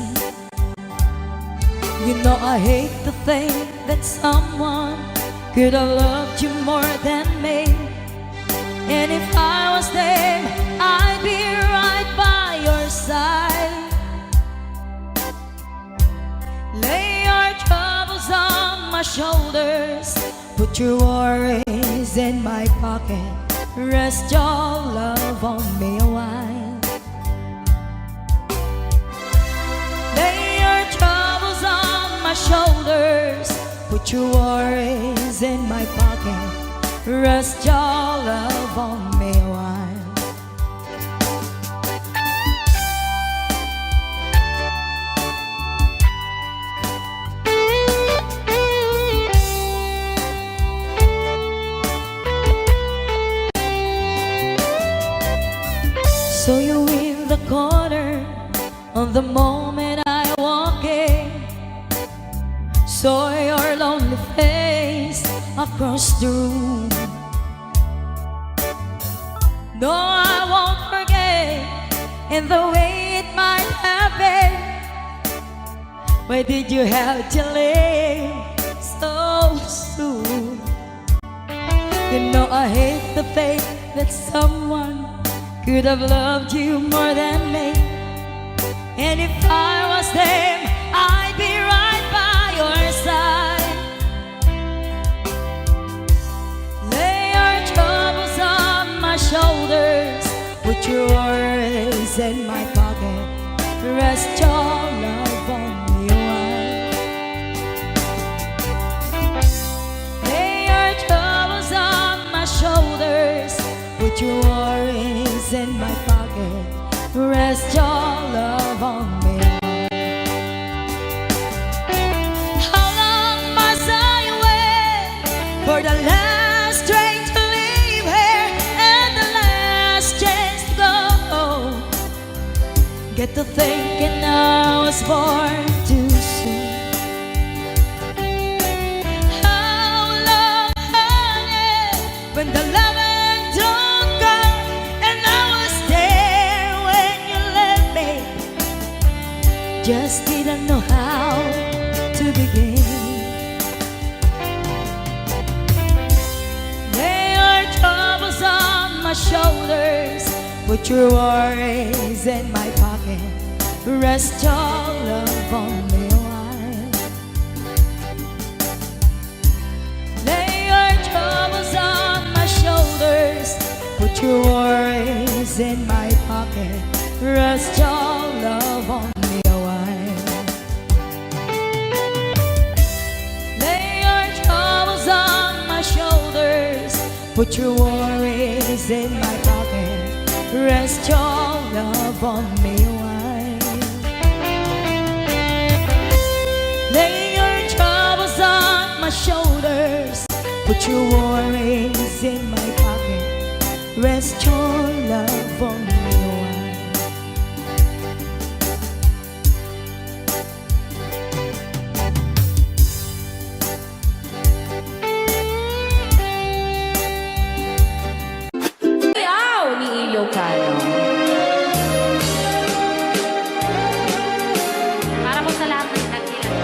You know I hate to think that someone could have loved you more than me, and if I was them, I'd be right by your side. Lay your troubles on my shoulders, put your worries in my pocket, rest your love on me a while. Lay your troubles on my shoulders, put your worries in my pocket, rest your love on me a while. So you in the corner on the moment I walk in, saw your lonely face across the room. No, I won't forget in the way it might have been. Why did you have to leave so soon? You know I hate the fact that someone could have loved you more than me, and if I was them, I'd be right by your side. Lay your troubles on my shoulders, put your worries in my pocket, rest your love on me a while. Lay your troubles on my shoulders, put your worries in my pocket, rest your love on me a while. How long must I wait for the last train to leave here and the last chance to go? Get to thinking I was born too soon. How long, honey, when the loving don't come, and I was there when you left me, just didn't know how to begin. Lay your troubles on my shoulders, put your worries in my pocket, rest your love on me a while. Lay your troubles on my shoulders, put your worries in my pocket, rest your love on me a while. Lay your troubles on my shoulders, put your worries in my pocket, rest your love on me a while. Lay your troubles on my shoulders, put your worries in my pocket, Rest your love on me. Ayaw ni Ilocano. Para po sa lahat ng nagilan.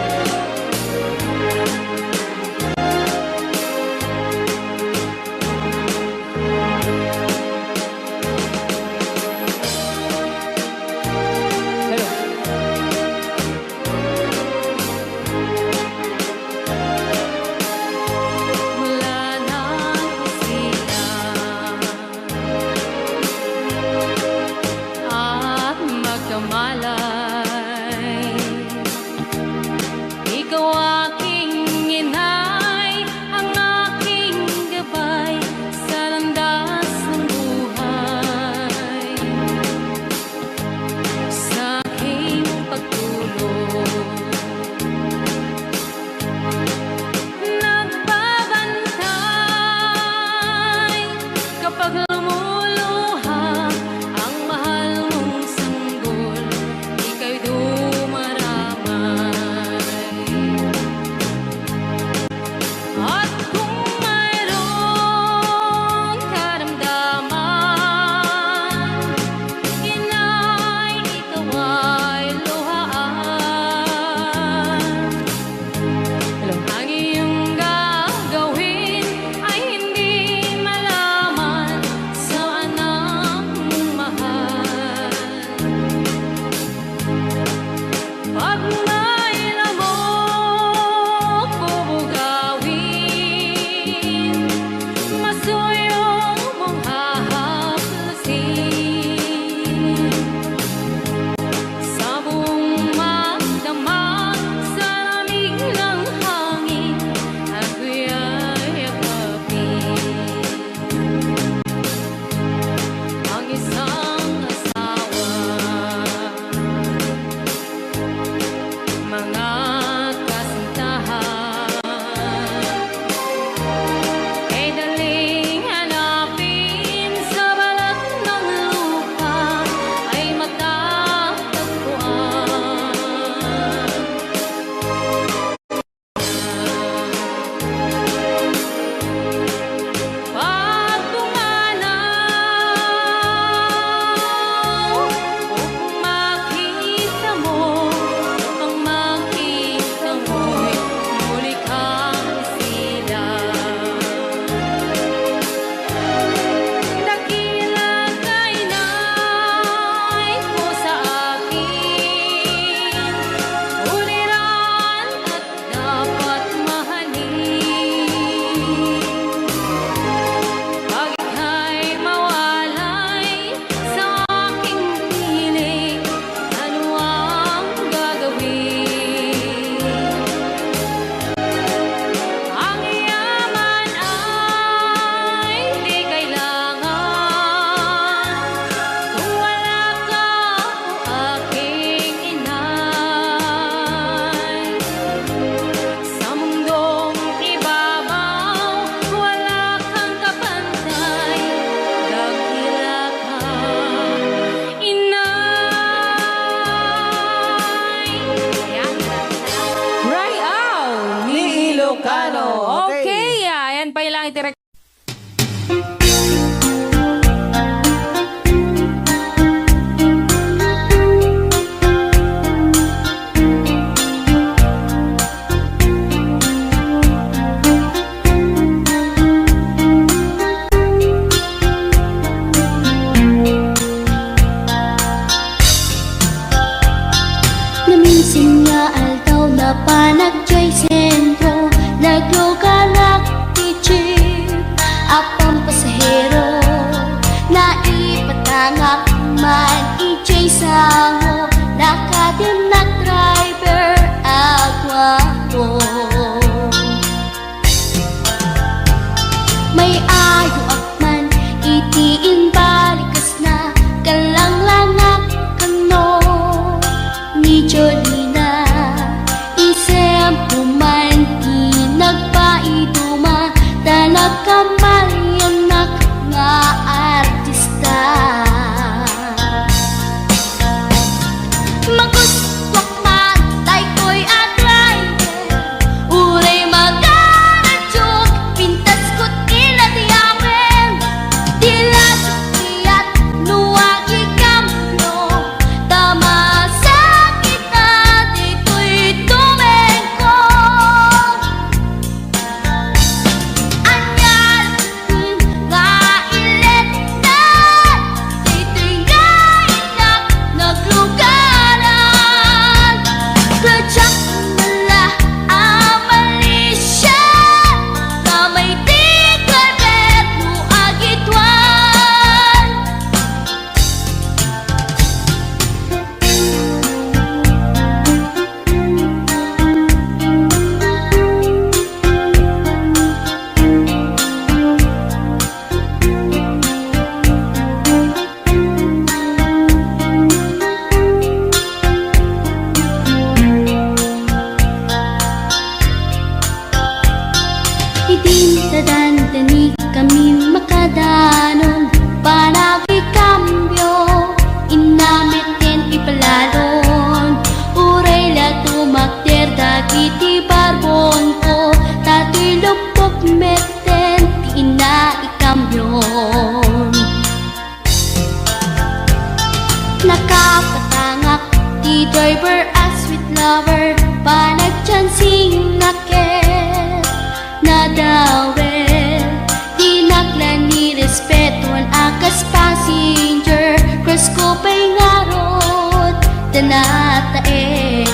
latae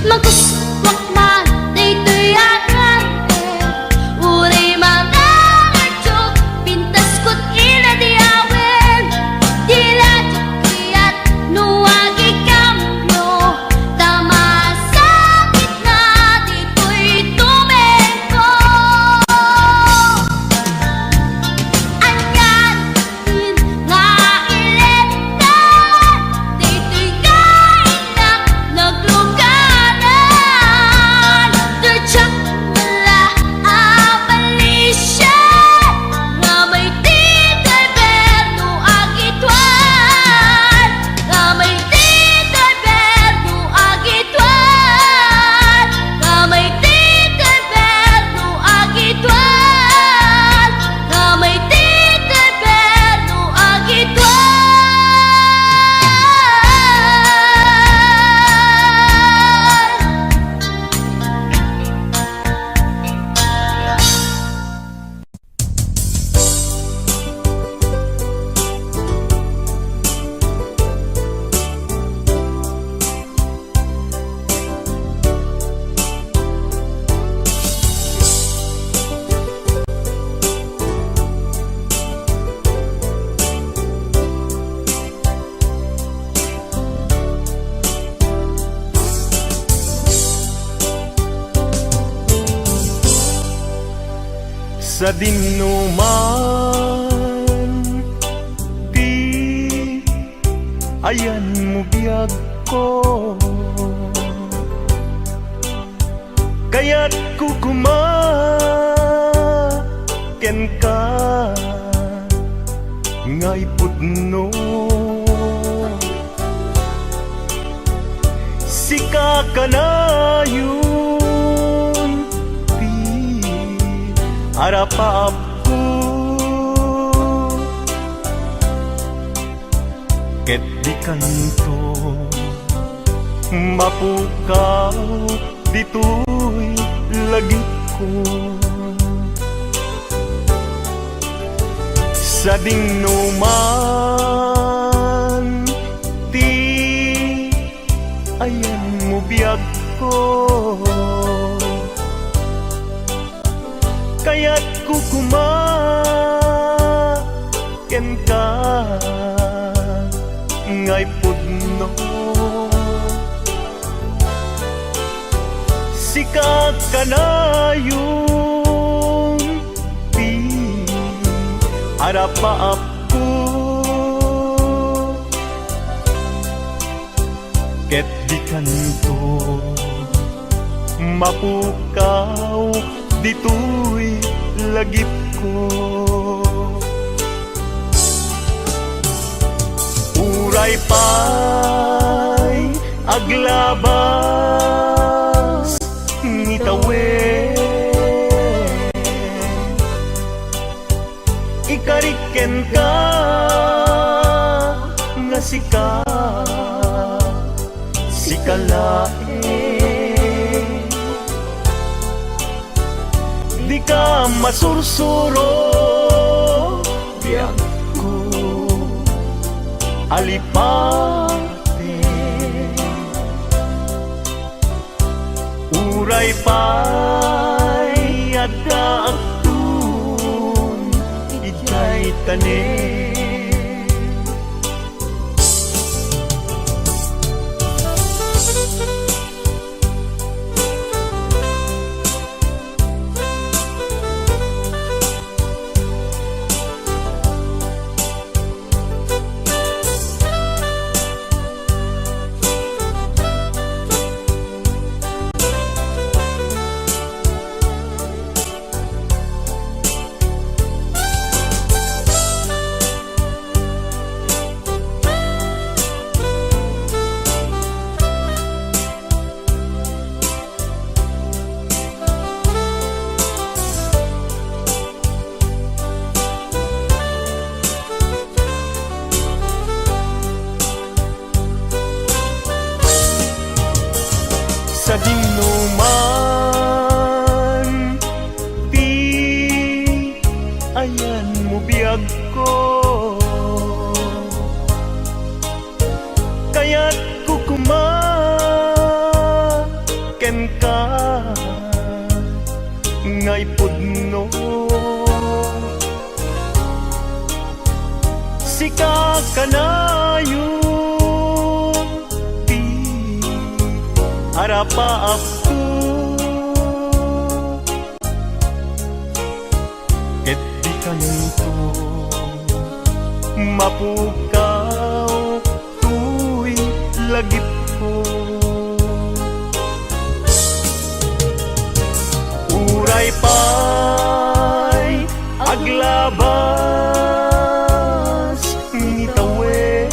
magkuswak man daytoy agante uray mga ngadjok pintas ko't ila diawen dila jukriat nuwagi kamyo tama sakit na ditoy tumeko anyan din nga ilenta ditoy kainak nagluganan dudyak wala abalisya nga may titoy berno agitwan nga may titoy berno agitwan nga may titoy berno agitwan nga may titoy berno agitwan sa dinuman di ayan mo biyag ko kaya't kukumaken ka ngay pudno sika ka na yun harapap ko ket di kanto mapukaw ditoy lagi ko sa dinuman ti ayan mo biyag ko kaya't kukumaken ka ngay pudno sika ka na yung di harapaap ko ket di kanto mapukaw ditoy lagip ko uray pa'y aglabas ngitawe ikariken ka nga sikalae di ka masursuro biyak ko alipate uray pa'y agdaagtun itay tanin ka ngay pudno sika kanayon ti arapa ako ket di kanto mapukaw tuy lagip ko uray pa'y aglabas ngitawen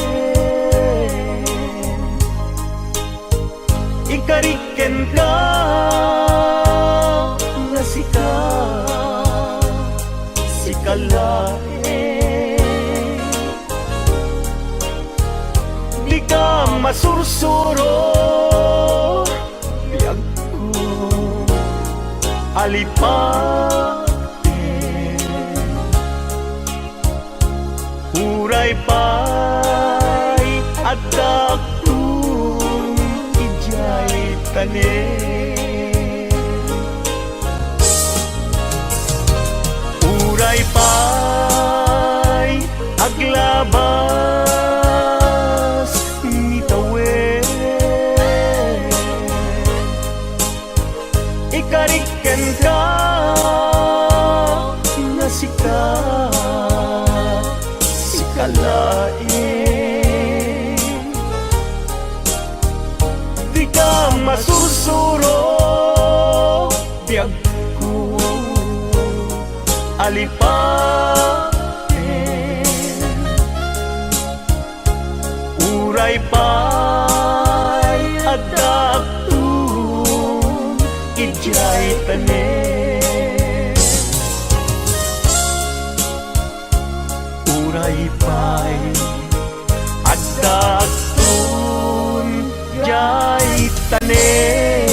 ikariken ka nga sikalae di ka masursuro biyag ko alipate uray pa'y adaktung ijay tanen uray pa'y aglabas ngitawen ikariken ka nga sikalain di ka masursuro biyag ko alipaten uray pa'y adaktung ijay tanen uray pa'y adaktung ijay tanen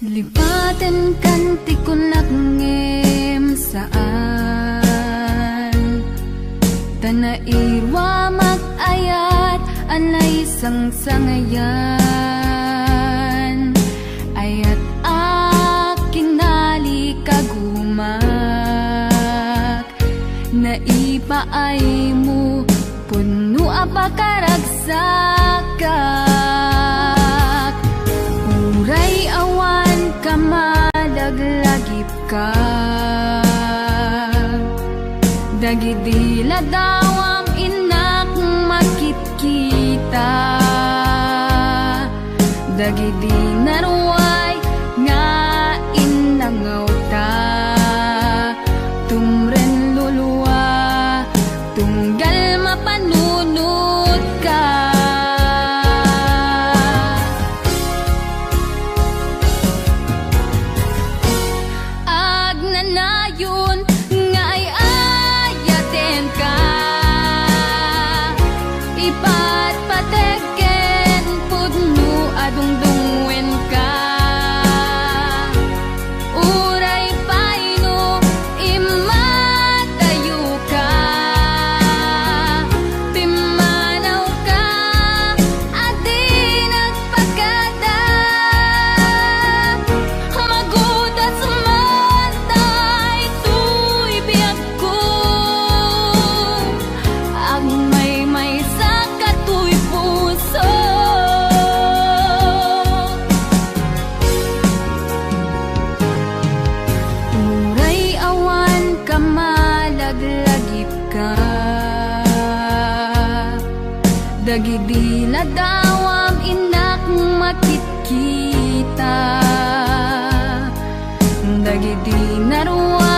Lipatan kanti ko nagngem saan Tanairwa mag-ayat anay sangsangayan Ayat aking nalikagumak Naipaay mo puno apakaragsakat Uray awan ka malaglagip ka Dagidila dawam inak makit-kita Dagidi naruay nga inangaw ta Tumren luluwa tunggal mapanunod ka Agnanayon nga ay ayaten ka Ipatpateken pudno adungdungwen ka Uray paino imatayo ka Dagiti ladawam inak makikita, dagiti naruwa